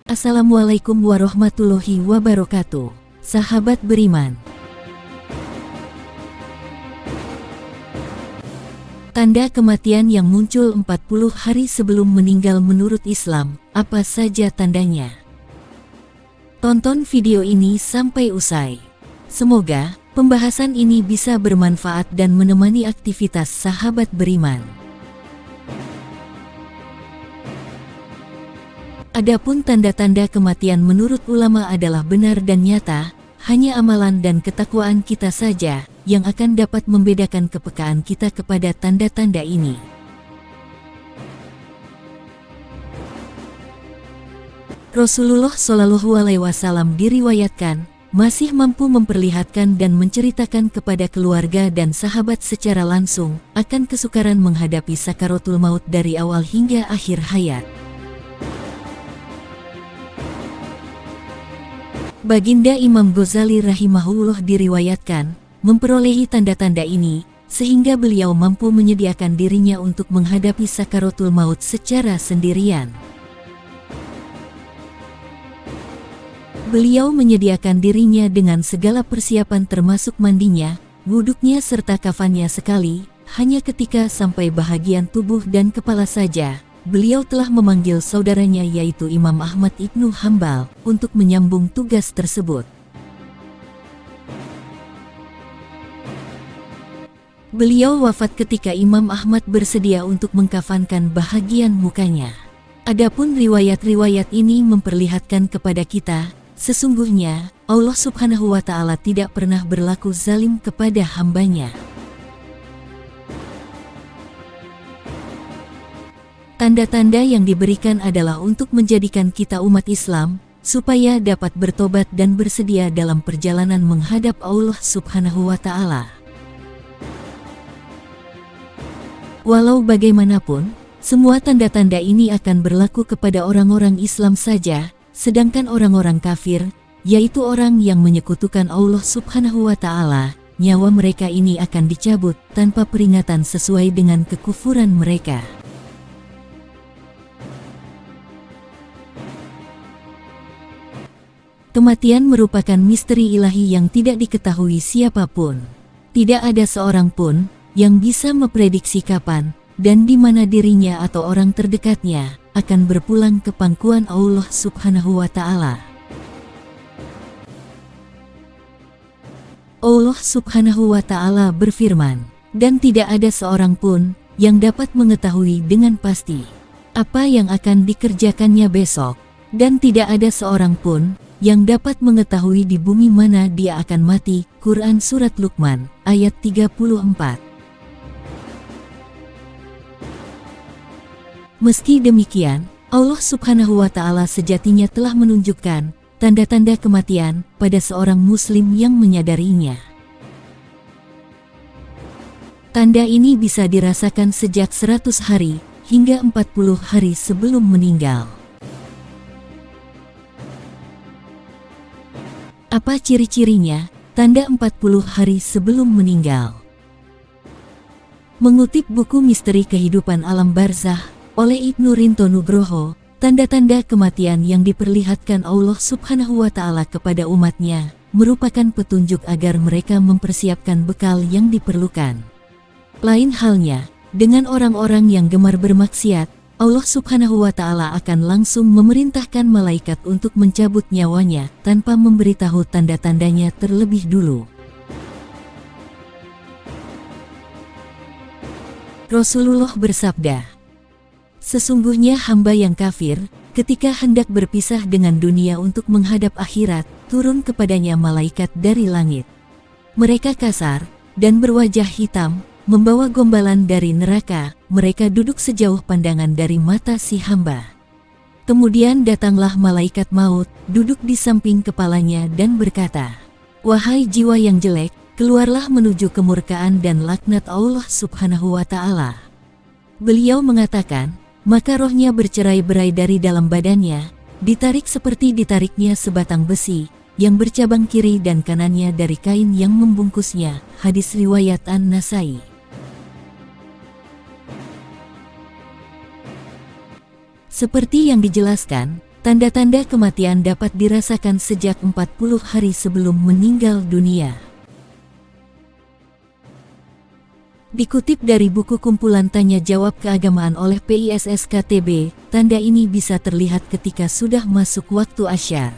Assalamualaikum warahmatullahi wabarakatuh. Sahabat beriman. Tanda kematian yang muncul 40 hari sebelum meninggal menurut Islam, apa saja tandanya? Tonton video ini sampai usai. Semoga pembahasan ini bisa bermanfaat dan menemani aktivitas sahabat beriman. Adapun tanda-tanda kematian menurut ulama adalah benar dan nyata, hanya amalan dan ketakwaan kita saja yang akan dapat membedakan kepekaan kita kepada tanda-tanda ini. Rasulullah Shallallahu Alaihi Wasallam diriwayatkan masih mampu memperlihatkan dan menceritakan kepada keluarga dan sahabat secara langsung akan kesukaran menghadapi sakaratul maut dari awal hingga akhir hayat. Baginda Imam Ghazali rahimahullah diriwayatkan memperolehi tanda-tanda ini, sehingga beliau mampu menyediakan dirinya untuk menghadapi sakaratul maut secara sendirian. Beliau menyediakan dirinya dengan segala persiapan termasuk mandinya, wuduknya serta kafannya sekali, hanya ketika sampai bahagian tubuh dan kepala saja. Beliau telah memanggil saudaranya yaitu Imam Ahmad Ibnu Hambal untuk menyambung tugas tersebut. Beliau wafat ketika Imam Ahmad bersedia untuk mengkafankan bahagian mukanya. Adapun riwayat-riwayat ini memperlihatkan kepada kita, sesungguhnya Allah Subhanahu wa Ta'ala tidak pernah berlaku zalim kepada hambanya. Tanda-tanda yang diberikan adalah untuk menjadikan kita umat Islam, supaya dapat bertobat dan bersedia dalam perjalanan menghadap Allah Subhanahu wa Ta'ala. Walau bagaimanapun, semua tanda-tanda ini akan berlaku kepada orang-orang Islam saja, sedangkan orang-orang kafir, yaitu orang yang menyekutukan Allah Subhanahu wa Ta'ala, nyawa mereka ini akan dicabut tanpa peringatan sesuai dengan kekufuran mereka. Kematian merupakan misteri ilahi yang tidak diketahui siapapun. Tidak ada seorang pun yang bisa memprediksi kapan dan di mana dirinya atau orang terdekatnya akan berpulang ke pangkuan Allah Subhanahu wa Ta'ala. Allah Subhanahu wa Ta'ala berfirman, dan tidak ada seorang pun yang dapat mengetahui dengan pasti apa yang akan dikerjakannya besok, dan tidak ada seorang pun yang dapat mengetahui di bumi mana dia akan mati. Quran Surat Luqman, ayat 34. Meski demikian, Allah Subhanahu wa Ta'ala sejatinya telah menunjukkan tanda-tanda kematian pada seorang muslim yang menyadarinya. Tanda ini bisa dirasakan sejak 100 hari hingga 40 hari sebelum meninggal. Apa ciri-cirinya? Tanda 40 hari sebelum meninggal. Mengutip buku Misteri Kehidupan Alam Barzakh oleh Ibnu Rinto Nugroho, tanda-tanda kematian yang diperlihatkan Allah Subhanahu wa Ta'ala kepada umatnya merupakan petunjuk agar mereka mempersiapkan bekal yang diperlukan. Lain halnya dengan orang-orang yang gemar bermaksiat, Allah Subhanahu wa Ta'ala akan langsung memerintahkan malaikat untuk mencabut nyawanya tanpa memberitahu tanda-tandanya terlebih dulu. Rasulullah bersabda, sesungguhnya hamba yang kafir, ketika hendak berpisah dengan dunia untuk menghadap akhirat, turun kepadanya malaikat dari langit. Mereka kasar dan berwajah hitam, membawa gombalan dari neraka. Mereka duduk sejauh pandangan dari mata si hamba. Kemudian datanglah malaikat maut, duduk di samping kepalanya dan berkata, wahai jiwa yang jelek, keluarlah menuju kemurkaan dan laknat Allah Subhanahu wa Ta'ala. Beliau mengatakan, maka rohnya bercerai-berai dari dalam badannya, ditarik seperti ditariknya sebatang besi, yang bercabang kiri dan kanannya dari kain yang membungkusnya. Hadis riwayat An-Nasai. Seperti yang dijelaskan, Tanda-tanda kematian dapat dirasakan sejak 40 hari sebelum meninggal dunia. Dikutip dari buku kumpulan tanya jawab keagamaan oleh PISSKTB, tanda ini bisa terlihat ketika sudah masuk waktu asyar.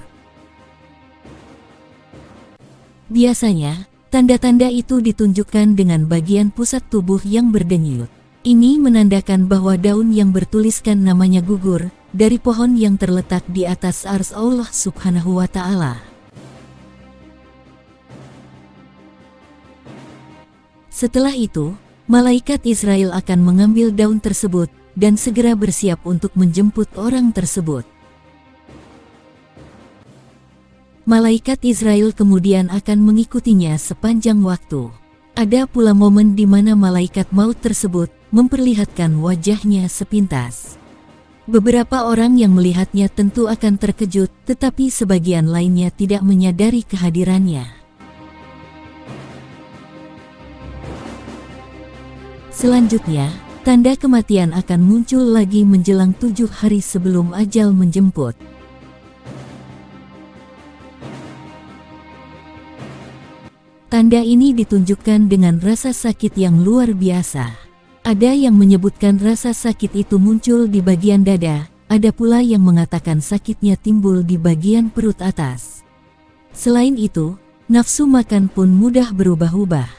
Biasanya, tanda-tanda itu ditunjukkan dengan bagian pusat tubuh yang berdenyut. Ini menandakan bahwa daun yang bertuliskan namanya gugur dari pohon yang terletak di atas ars Allah Subhanahu wa Ta'ala. Setelah itu, malaikat Israel akan mengambil daun tersebut dan segera bersiap untuk menjemput orang tersebut. Malaikat Israel kemudian akan mengikutinya sepanjang waktu. Ada pula momen di mana malaikat maut tersebut memperlihatkan wajahnya sepintas. Beberapa orang yang melihatnya tentu akan terkejut, tetapi sebagian lainnya tidak menyadari kehadirannya. Selanjutnya, tanda kematian akan muncul lagi menjelang 7 hari sebelum ajal menjemput. Tanda ini ditunjukkan dengan rasa sakit yang luar biasa. Ada yang menyebutkan rasa sakit itu muncul di bagian dada, ada pula yang mengatakan sakitnya timbul di bagian perut atas. Selain itu, nafsu makan pun mudah berubah-ubah.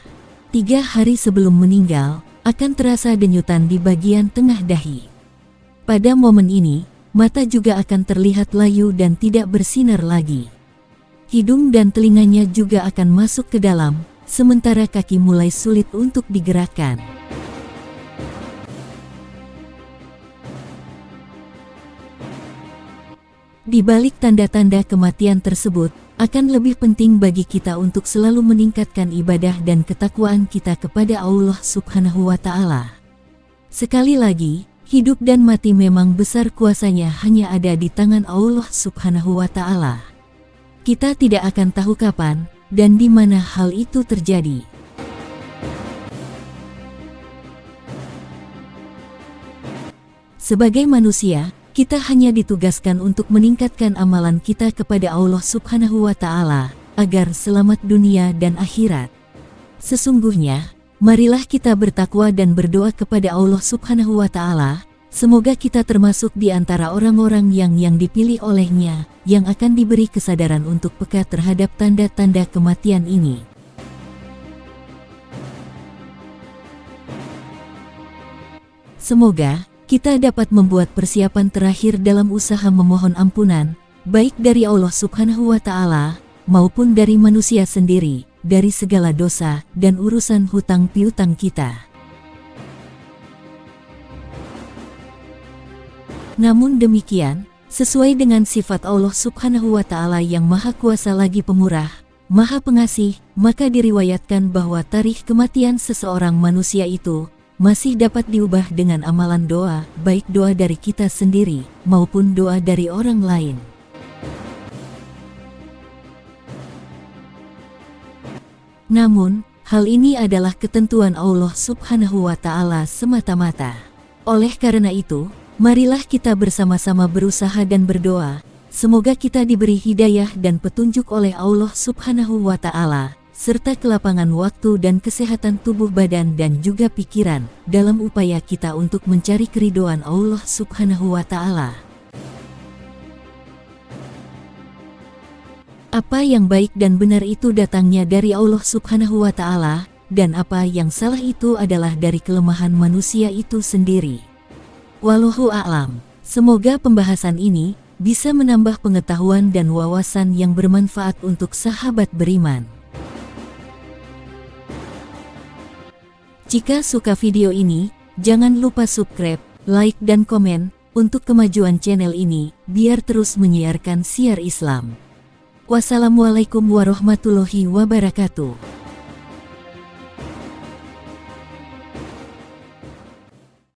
3 hari sebelum meninggal, akan terasa denyutan di bagian tengah dahi. Pada momen ini, mata juga akan terlihat layu dan tidak bersinar lagi. Hidung dan telinganya juga akan masuk ke dalam, sementara kaki mulai sulit untuk digerakkan. Di balik tanda-tanda kematian tersebut, akan lebih penting bagi kita untuk selalu meningkatkan ibadah dan ketakwaan kita kepada Allah Subhanahu wa Ta'ala. Sekali lagi, hidup dan mati memang besar kuasanya hanya ada di tangan Allah Subhanahu wa Ta'ala. Kita tidak akan tahu kapan dan di mana hal itu terjadi. Sebagai manusia, kita hanya ditugaskan untuk meningkatkan amalan kita kepada Allah Subhanahu wa Ta'ala, agar selamat dunia dan akhirat. Sesungguhnya, marilah kita bertakwa dan berdoa kepada Allah Subhanahu wa Ta'ala, semoga kita termasuk di antara orang-orang yang dipilih olehnya, yang akan diberi kesadaran untuk peka terhadap tanda-tanda kematian ini. Semoga kita dapat membuat persiapan terakhir dalam usaha memohon ampunan, baik dari Allah Subhanahu wa Ta'ala, maupun dari manusia sendiri, dari segala dosa dan urusan hutang piutang kita. Namun demikian, sesuai dengan sifat Allah Subhanahu wa Ta'ala yang Maha Kuasa lagi Pemurah, Maha Pengasih, maka diriwayatkan bahwa tarikh kematian seseorang manusia itu masih dapat diubah dengan amalan doa, baik doa dari kita sendiri maupun doa dari orang lain. Namun, hal ini adalah ketentuan Allah Subhanahu wa Ta'ala semata-mata. Oleh karena itu, marilah kita bersama-sama berusaha dan berdoa, semoga kita diberi hidayah dan petunjuk oleh Allah Subhanahu wa Ta'ala, serta kelapangan waktu dan kesehatan tubuh badan dan juga pikiran, dalam upaya kita untuk mencari keridhaan Allah Subhanahu wa Ta'ala. Apa yang baik dan benar itu datangnya dari Allah Subhanahu wa Ta'ala, dan apa yang salah itu adalah dari kelemahan manusia itu sendiri. Wallahu a'lam. Semoga pembahasan ini bisa menambah pengetahuan dan wawasan yang bermanfaat untuk sahabat beriman. Jika suka video ini, jangan lupa subscribe, like dan komen, untuk kemajuan channel ini, biar terus menyiarkan siar Islam. Wassalamualaikum warahmatullahi wabarakatuh.